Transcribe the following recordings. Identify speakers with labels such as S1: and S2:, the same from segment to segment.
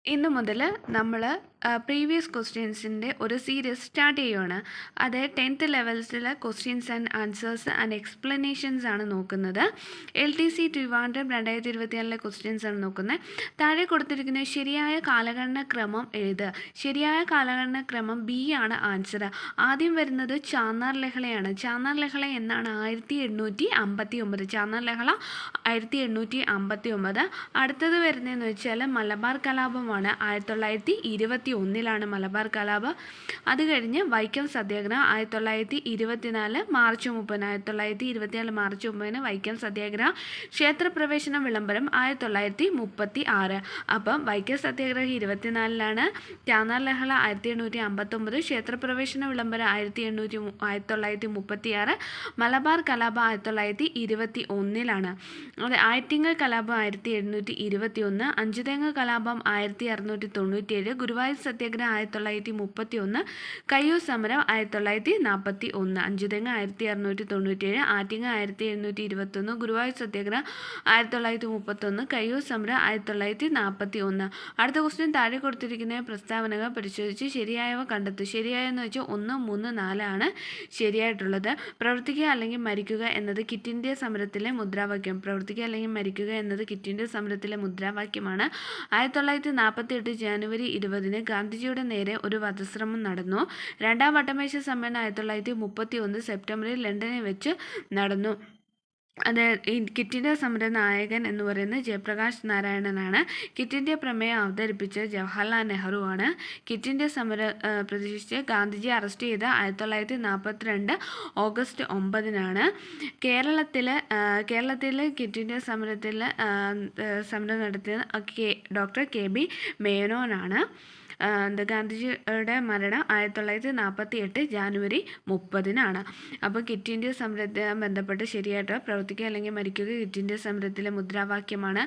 S1: ഇന്ന് മുതൽ നമ്മൾ പ്രീവിയസ് ക്വസ്റ്റ്യൻസിൻ്റെ ഒരു സീരീസ് സ്റ്റാർട്ട് ചെയ്യുകയാണ്. അത് 10th ലെവൽസിലെ questions and answers and explanations ആണ് നോക്കുന്നത്. LTC ട്രിവാൻഡ്രം 2024 ക്വസ്റ്റ്യൻസ് ആണ് നോക്കുന്നത്. താഴെ കൊടുത്തിരിക്കുന്ന ശരിയായ കാലഗണന ക്രമം എഴുതുക. ശരിയായ കാലഗണന ക്രമം ബി ആണ് ആൻസർ. ആദ്യം വരുന്നത് ചാന്നാർ ലഹളയാണ്. ചാന്നാർ ലഹള എന്നാണ് 1859. ചാന്നാർ ലഹള 1859. അടുത്തത് വരുന്നതെന്ന് വെച്ചാൽ മലബാർ കലാപമാണ്. 1921 മലബാർ കലാപം. അത് കഴിഞ്ഞ് വൈക്കം സത്യാഗ്രഹം 1924 മാർച്ച് 30. 1924 മാർച്ച് 30 വൈക്കം സത്യാഗ്രഹം. ക്ഷേത്രപ്രവേശന വിളംബരം 1936. അപ്പം വൈക്കം സത്യാഗ്രഹം 24 ചാന്നാർ ലഹള 1859, ക്ഷേത്രപ്രവേശന വിളംബരം 1936, മലബാർ കലാപം 1921. അത് ആറ്റിങ്ങൽ കലാപം 1821, അഞ്ചുതെങ്ങ് കലാപം 1697, ഗുരുവായൂർ സത്യാഗ്രഹം 1931, കയ്യൂർ സമരം 1941. അഞ്ചുതെങ്ങ് 1697, ആറ്റിങ്ങൽ 1721, ഗുരുവായൂർ സത്യാഗ്രഹം 1931, കയ്യൂർ സമരം 1941. അടുത്ത ക്വസ്റ്റ്യൻ താഴെ കൊടുത്തിരിക്കുന്ന പ്രസ്താവനകൾ പരിശോധിച്ച് ശരിയായവ കണ്ടെത്തുക. ശരിയായെന്ന് വെച്ചാൽ 1, 3, 4 ആണ് ശരിയായിട്ടുള്ളത്. പ്രവർത്തിക്കുക അല്ലെങ്കിൽ മരിക്കുക എന്നത് ക്വിറ്റ് ഇന്ത്യ സമരത്തിലെ മുദ്രാവാക്യം. പ്രവർത്തിക്കുക അല്ലെങ്കിൽ മരിക്കുക എന്നത് ക്വിറ്റ് ഇന്ത്യ സമരത്തിലെ മുദ്രാവാക്യമാണ്. 1948 ജനുവരി 20 ഗാന്ധിജിയുടെ നേരെ ഒരു വധശ്രമം നടന്നു. രണ്ടാം വട്ടമേശ സമ്മേളനം 1931 സെപ്റ്റംബറിൽ ലണ്ടനിൽ വെച്ച് നടന്നു. അത് ഈ ക്വിറ്റ് ഇന്ത്യ സമര നായകൻ എന്ന് പറയുന്നത് ജയപ്രകാശ് നാരായണനാണ്. ക്വിറ്റ് ഇന്ത്യ പ്രമേയം അവതരിപ്പിച്ച ജവഹർലാൽ നെഹ്റു ആണ്. ക്വിറ്റ് ഇന്ത്യ സമര പ്രതീക്ഷിച്ച് ഗാന്ധിജി അറസ്റ്റ് ചെയ്ത 1942 ഓഗസ്റ്റ് 9. കേരളത്തിൽ ക്വിറ്റ് ഇന്ത്യ സമരം നടത്തിയത് ഡോക്ടർ KB മേനോനാണ്. ഗാന്ധിജിയുടെ മരണം 1948 ജനുവരി 30. അപ്പോൾ ക്വിറ്റ് ഇന്ത്യ സമരത്തെ ബന്ധപ്പെട്ട് ശരിയായിട്ട് പ്രവർത്തിക്കുക അല്ലെങ്കിൽ മരിക്കുക ക്വിറ്റ് ഇന്ത്യ സമരത്തിലെ മുദ്രാവാക്യമാണ്.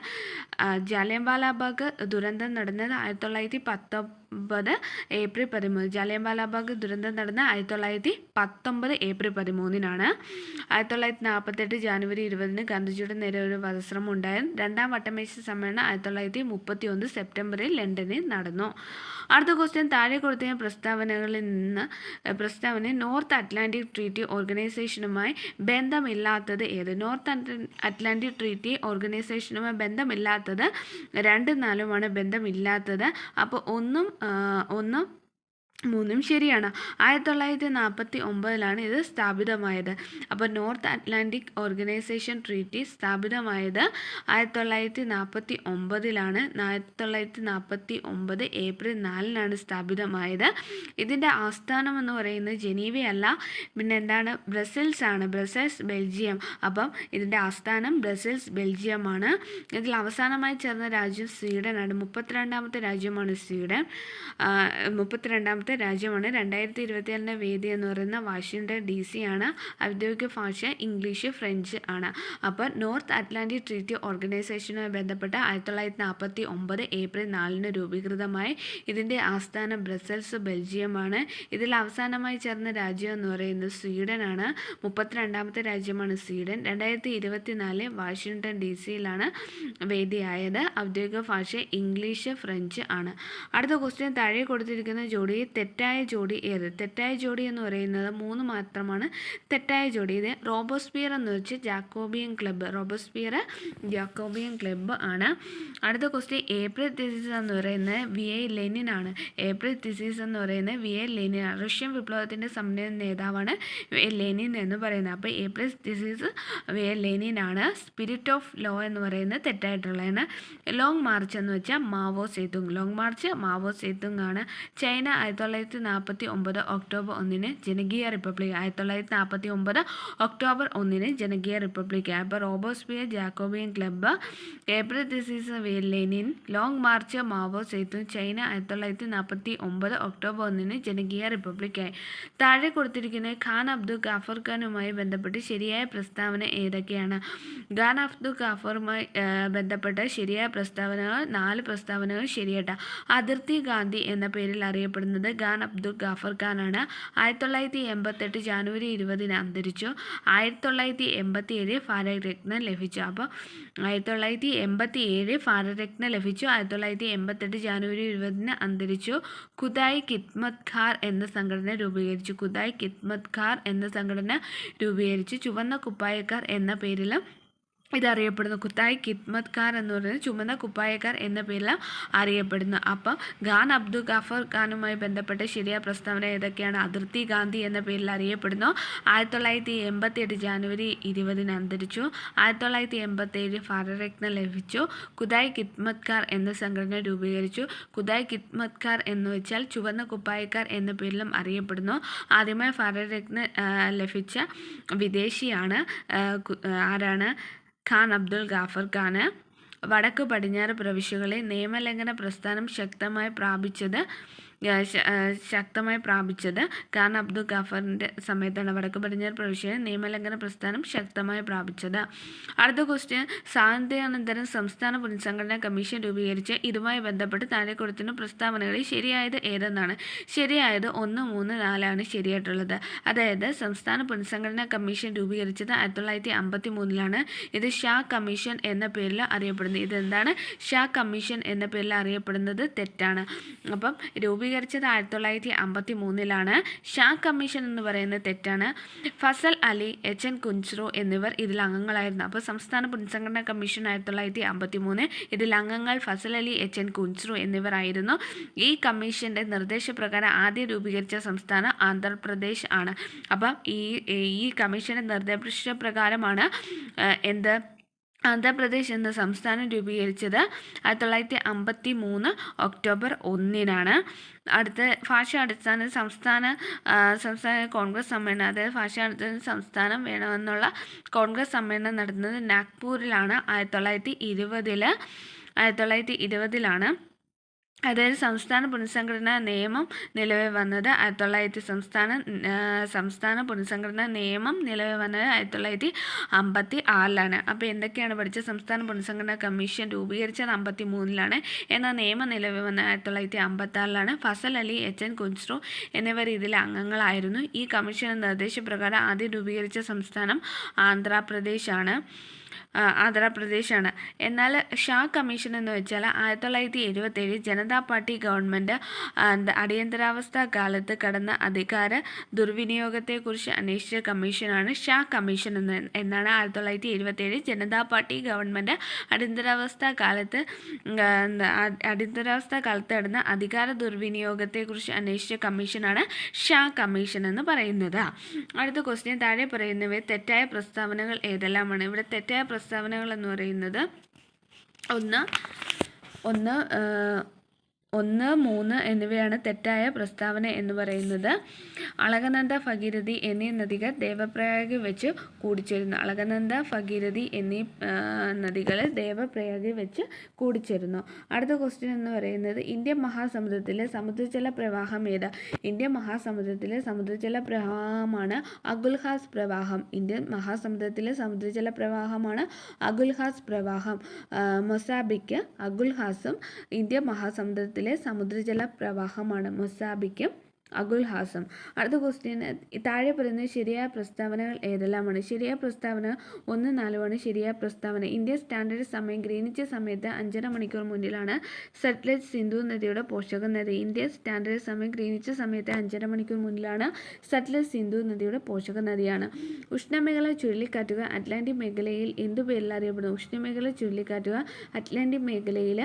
S1: ജാലിയൻവാലാബാഗ് ദുരന്തം നടന്നത് 1919 ഏപ്രിൽ 13. ജാലിയൻവാലാബാഗ് ദുരന്തം നടന്നത് 1919 ഏപ്രിൽ 13. 1948 ജനുവരി 20 ഗാന്ധിജിയുടെ നേരെ ഒരു വധശ്രമം ഉണ്ടായിരുന്നു. രണ്ടാം വട്ടമേശ സമ്മേളനം 1931 സെപ്റ്റംബറിൽ ലണ്ടനിൽ നടന്നു. അടുത്ത ക്വസ്റ്റ്യൻ താഴെ കൊടുത്ത പ്രസ്താവന നോർത്ത് അറ്റ്ലാന്റിക് ട്രീറ്റി ഓർഗനൈസേഷനുമായി ബന്ധമില്ലാത്തത് ഏത്? നോർത്ത് അറ്റ്ലാന്റിക് ട്രീറ്റി ഓർഗനൈസേഷനുമായി ബന്ധമില്ലാത്തത് 2, 4 ബന്ധമില്ലാത്തത്. അപ്പോൾ 1, 3 ശരിയാണ്. 1949 ഇത് സ്ഥാപിതമായത്. അപ്പോൾ നോർത്ത് അറ്റ്ലാന്റിക് ഓർഗനൈസേഷൻ ട്രീറ്റി സ്ഥാപിതമായത് 1949. 1949 ഏപ്രിൽ 4 സ്ഥാപിതമായത്. ഇതിൻ്റെ ആസ്ഥാനം എന്ന് പറയുന്നത് ജനീവയല്ല, പിന്നെ എന്താണ്, ബ്രസൽസ് ആണ്. Brussels, Belgium. അപ്പം ഇതിൻ്റെ ആസ്ഥാനം ബ്രസൽസ്, ബെൽജിയമാണ്. ഇതിൽ അവസാനമായി ചേർന്ന രാജ്യം സ്വീഡനാണ്. 32ാമത്തെ രാജ്യമാണ് സ്വീഡൻ. 32ാമത്തെ രാജ്യമാണ്. 2024 വേദി എന്ന് പറയുന്ന വാഷിംഗ്ടൺ DC ആണ്. ഔദ്യോഗിക ഭാഷ ഇംഗ്ലീഷ്, ഫ്രഞ്ച് ആണ്. അപ്പോൾ നോർത്ത് അറ്റ്ലാന്റിക് ട്രീറ്റി ഓർഗനൈസേഷനുമായി ബന്ധപ്പെട്ട് 1949 ഏപ്രിൽ 4 രൂപീകൃതമായി. ഇതിൻ്റെ ആസ്ഥാനം ബ്രസൽസ്, ബെൽജിയമാണ്. ഇതിൽ അവസാനമായി ചേർന്ന രാജ്യം എന്ന് പറയുന്നത് സ്വീഡനാണ്. 32ാമത്തെ രാജ്യമാണ് സ്വീഡൻ. 2024 വാഷിംഗ്ടൺ DCയിലാണ് വേദിയായത്. ഔദ്യോഗിക ഭാഷ ഇംഗ്ലീഷ്, ഫ്രഞ്ച് ആണ്. അടുത്ത ക്വസ്റ്റ്യൻ താഴെ കൊടുത്തിരിക്കുന്ന ജോഡി തെറ്റായ ജോഡി ഏത്? തെറ്റായ ജോഡി എന്ന് പറയുന്നത് 3 മാത്രമാണ് തെറ്റായ ജോഡി. ഇത് റോബോസ്പിയർ എന്ന് വെച്ച് Jacobian club. Robespierre Jacobin club ആണ്. അടുത്ത ക്വസ്റ്റ്യൻ ഏപ്രിൽ തിസീസ് എന്ന് പറയുന്നത് VA ലെനിൻ ആണ്. ഏപ്രിൽ തിസീസ് എന്ന് പറയുന്നത് VA ലെനിൻ ആണ്. റഷ്യൻ വിപ്ലവത്തിൻ്റെ സമന്വയ നേതാവാണ് VA ലെനിൻ എന്ന് പറയുന്നത്. അപ്പോൾ ഏപ്രിൽ തിസീസ് VA ലെനിൻ ആണ്. സ്പിരിറ്റ് ഓഫ് ലോ എന്ന് പറയുന്നത് തെറ്റായിട്ടുള്ളതാണ്. ലോങ് മാർച്ച് എന്ന് വെച്ചാൽ Mao Zedong. Long march Mao Zedong ആണ്. ചൈന 1949 ഒക്ടോബർ 1 ജനകീയ റിപ്പബ്ലിക്. 1949 ഒക്ടോബർ 1 ജനകീയ റിപ്പബ്ലിക്. അപ്പോൾ Robespierre Jacobin club, April theses Lenin, long march Mao Zedong, China 1949 October 1 ജനകീയ റിപ്പബ്ലിക്കായി. താഴെ കൊടുത്തിരിക്കുന്ന ഖാൻ അബ്ദുൽ ഗാഫർ ഖാനുമായി ബന്ധപ്പെട്ട് ശരിയായ പ്രസ്താവന ഏതൊക്കെയാണ്? ഖാൻ അബ്ദുൽ ഗാഫറുമായി ബന്ധപ്പെട്ട് ശരിയായ പ്രസ്താവനകൾ 4 പ്രസ്താവനകൾ ശരിയായിട്ടാണ്. അതിർത്തി ഗാന്ധി എന്ന പേരിൽ അറിയപ്പെടുന്നത് ഖാൻ അബ്ദുൽ ഗാഫർ ഖാനാണ്. 1988 ജനുവരി 20 അന്തരിച്ചു. 1987 ഭാരത് രത്ന ലഭിച്ചു. അപ്പോൾ 1987 ഭാരത് രത്ന ലഭിച്ചു. 1988 ജനുവരി 20 അന്തരിച്ചു. ഖുദായ് ഖിദ്മത്ത് ഖാർ എന്ന സംഘടന രൂപീകരിച്ചു. ഖുദായ് ഖിദ്മത്ത് ഖാർ എന്ന സംഘടന രൂപീകരിച്ചു. ചുവന്ന കുപ്പായക്കാർ എന്ന പേരിലും ഇതറിയപ്പെടുന്നു. ഖുദായ് ഖിദ്മത്ത് ഖാർ എന്ന് പറയുന്നത് ചുമന്ന കുപ്പായക്കാർ എന്ന പേരിലും അറിയപ്പെടുന്നു. അപ്പം ഖാൻ അബ്ദുൽ ഗാഫർ ഖാനുമായി ബന്ധപ്പെട്ട ശരിയായ പ്രസ്താവന ഏതൊക്കെയാണ്? അതിർത്തി ഗാന്ധി എന്ന പേരിൽ അറിയപ്പെടുന്നു. 1988 ജനുവരി 20 അന്തരിച്ചു. 1987 ഭാരത് രത്ന ലഭിച്ചു. ഖുദായ് ഖിദ്മത്ത് ഖാർ എന്ന സംഘടന രൂപീകരിച്ചു. ഖുദായ് ഖിദ്മത്ത് ഖാർ എന്ന് വെച്ചാൽ ചുവന്ന കുപ്പായക്കാർ എന്ന പേരിലും അറിയപ്പെടുന്നു. ആദ്യമായി ഭാരത് രത്ന ലഭിച്ച വിദേശിയാണ് ആരാണ്? ഖാൻ അബ്ദുൽ ഗാഫർ ഖാന്. വടക്ക് പടിഞ്ഞാറ് പ്രവിശ്യകളിൽ നിയമലംഘന പ്രസ്ഥാനം ശക്തമായി പ്രാപിച്ചത് ഖാൻ അബ്ദുൽ ഗാഫറിൻ്റെ സമയത്താണ്. വടക്ക് പടിഞ്ഞാറ് പ്രവിശ്യയിൽ നിയമലംഘന പ്രസ്ഥാനം ശക്തമായി പ്രാപിച്ചത്. അടുത്ത ക്വസ്റ്റ്യൻ, സ്വാതന്ത്ര്യാനന്തരം സംസ്ഥാന പുനഃസംഘടനാ കമ്മീഷൻ രൂപീകരിച്ച് ഇതുമായി ബന്ധപ്പെട്ട് താഴെ കൊടുത്തിരുന്ന പ്രസ്താവനകളിൽ ശരിയായത് ഏതെന്നാണ്? ശരിയായത് 1, 3, 4 ആണ് ശരിയായിട്ടുള്ളത്. അതായത് സംസ്ഥാന പുനഃസംഘടനാ കമ്മീഷൻ രൂപീകരിച്ചത് 1953 ഇത് ഷാ കമ്മീഷൻ എന്ന പേരിൽ അറിയപ്പെടുന്നു. ഇതെന്താണ്? ഷാ കമ്മീഷൻ എന്ന പേരിൽ അറിയപ്പെടുന്നത് തെറ്റാണ്. അപ്പം രൂപീകരിച്ചത് 1953 ഷാ കമ്മീഷൻ എന്ന് പറയുന്നത് തെറ്റാണ്. ഫസൽ അലി, HN കുഞ്ച്രു എന്നിവർ ഇതിൽ അംഗങ്ങളായിരുന്നു. അപ്പോൾ സംസ്ഥാന പുനഃസംഘടനാ കമ്മീഷൻ 1953 ഇതിൽ അംഗങ്ങൾ ഫസൽ അലി, HN കുഞ്ച്രു എന്നിവരായിരുന്നു. ഈ കമ്മീഷൻ്റെ നിർദ്ദേശപ്രകാരം ആദ്യം രൂപീകരിച്ച സംസ്ഥാനം ആന്ധ്രാപ്രദേശ് ആണ്. അപ്പം ഈ കമ്മീഷൻ്റെ നിർദ്ദേശപ്രകാരമാണ് ആന്ധ്രാപ്രദേശ് എന്ന സംസ്ഥാനം രൂപീകരിച്ചത് 1953 ഒക്ടോബർ 1 അടുത്ത ഭാഷാടിസ്ഥാന സംസ്ഥാന കോൺഗ്രസ് സമ്മേളനം, അതായത് ഭാഷാടിസ്ഥാന സംസ്ഥാനം വേണമെന്നുള്ള കോൺഗ്രസ് സമ്മേളനം നടന്നത് നാഗ്പൂരിലാണ് 1920 അതായത് സംസ്ഥാന പുനഃസംഘടനാ നിയമം നിലവിൽ വന്നത് 1956 അപ്പോൾ എന്തൊക്കെയാണ് പഠിച്ചത്? സംസ്ഥാന പുനഃസംഘടനാ കമ്മീഷൻ രൂപീകരിച്ചത് 1953 എന്നാൽ നിയമം നിലവിൽ വന്നത് 1956 ഫസൽ അലി, HN കുഞ്ച്രു എന്നിവർ ഇതിലെ അംഗങ്ങളായിരുന്നു. ഈ കമ്മീഷന്റെ നിർദ്ദേശപ്രകാരം ആദ്യം രൂപീകരിച്ച സംസ്ഥാനം ആന്ധ്രാപ്രദേശാണ്. എന്നാൽ ഷാ കമ്മീഷൻ എന്ന് വെച്ചാൽ 1977 ജനതാ പാർട്ടി ഗവൺമെൻറ് അടിയന്തരാവസ്ഥ കാലത്ത് കടന്ന അധികാര ദുർവിനിയോഗത്തെക്കുറിച്ച് അന്വേഷിച്ച കമ്മീഷനാണ് ഷാ കമ്മീഷൻ എന്നാണ് 1977 ജനതാ പാർട്ടി ഗവൺമെൻറ് അടിയന്തരാവസ്ഥ കാലത്ത് നടന്ന അധികാര ദുർവിനിയോഗത്തെക്കുറിച്ച് അന്വേഷിച്ച കമ്മീഷനാണ് ഷാ കമ്മീഷൻ എന്ന് പറയുന്നത്. അടുത്ത ക്വസ്റ്റ്യൻ, താഴെ പറയുന്നവയിൽ തെറ്റായ പ്രസ്താവനകൾ ഏതെല്ലാമാണ്? ഇവിടെ തെറ്റായ പ്രസ്താവനകൾ എന്ന് പറയുന്നത് 1, 3 എന്നിവയാണ് തെറ്റായ പ്രസ്താവന എന്ന് പറയുന്നത്. അളകനന്ദ, ഭഗീരഥി എന്നീ നദികൾ ദേവപ്രയാഗിൽ വെച്ച് കൂടിച്ചേരുന്നു. അളകനന്ദ, ഭഗീരഥി എന്നീ നദികൾ ദേവപ്രയാഗിൽ വെച്ച് കൂടിച്ചേരുന്നു. അടുത്ത ക്വസ്റ്റ്യൻ എന്ന് പറയുന്നത് ഇന്ത്യൻ മഹാസമുദ്രത്തിലെ സമുദ്രജല പ്രവാഹം ഏത്? ഇന്ത്യൻ മഹാസമുദ്രത്തിലെ സമുദ്രജല പ്രവാഹമാണ് അഗുൽഹാസ് പ്രവാഹം. ഇന്ത്യൻ മഹാസമുദ്രത്തിലെ സമുദ്രജല പ്രവാഹമാണ് അഗുൽഹാസ് പ്രവാഹം. മൊസാബിക്ക്, അഗുൽഹാസും ഇന്ത്യൻ മഹാസമുദ്രത്തിലെ സമുദ്രജല പ്രവാഹമാണ്. മൊസാബിക്കും അഗുൽഹാസും. അടുത്ത ക്വസ്റ്റ്യൻ, താഴെ പറയുന്ന ശരിയായ പ്രസ്താവനകൾ ഏതെല്ലാമാണ്? ശരിയായ പ്രസ്താവന 1, 4 ശരിയായ പ്രസ്താവന. ഇന്ത്യൻ സ്റ്റാൻഡേർഡ് സമയം ഗ്രീനിച്ച് സമയത്ത് 5.5 മണിക്കൂർ മുന്നിലാണ് സത്ലജ് സിന്ധു നദിയുടെ പോഷക നദി. ഇന്ത്യൻ സ്റ്റാൻഡേർഡ് സമയം ഗ്രീനിച്ച് സമയത്ത് 5.5 മണിക്കൂർ മുന്നിലാണ് സത്ലജ് സിന്ധു നദിയുടെ പോഷക നദിയാണ്. ഉഷ്ണമേഖല ചുഴലിക്കാറ്റുകൾ അറ്റ്ലാന്റിക് മേഖലയിൽ എന്തു പേരിൽ അറിയപ്പെടുന്നു? ഉഷ്ണമേഖല ചുഴലിക്കാറ്റുകൾ അറ്റ്ലാന്റിക് മേഖലയിൽ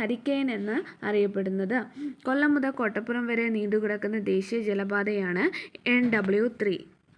S1: ഹരിക്കെയിൻ എന്ന് അറിയപ്പെടുന്നത്. കൊല്ലം മുതൽ കോട്ടപ്പുറം വരെ നീണ്ടുകിടക്കുന്ന ദേശീയ ജലപാതയാണ് NW3.